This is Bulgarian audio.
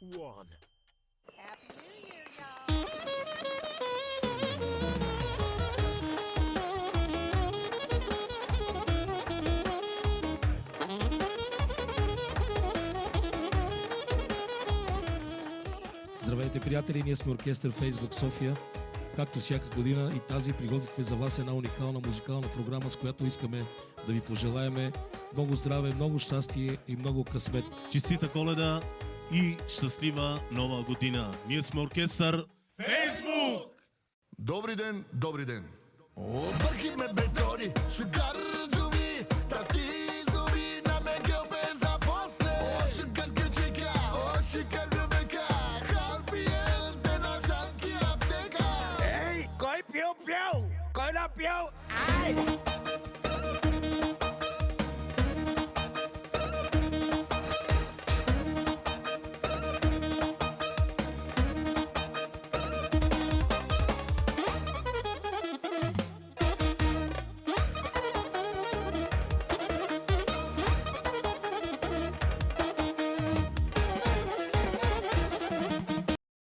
one. Happy New Year, y'all! Здравейте, приятели! Ние сме Оркестър Фейсбук София. Както всяка година и тази приготвихме за вас една уникална музикална програма, с която искаме да ви пожелаеме много здраве, много щастие и много късмет. Честита Коледа и щастлива нова година! Ние сме Оркестър Фейсбук! Добри ден, добри ден! Обърхи ме бетони, шугарджуми, тати зуби на мен гълбе за после. О, шугар гъчека, о, шугар гъбека, халпиел, те на жалки аптека. Ей, кой пил? Кой напил? Ай!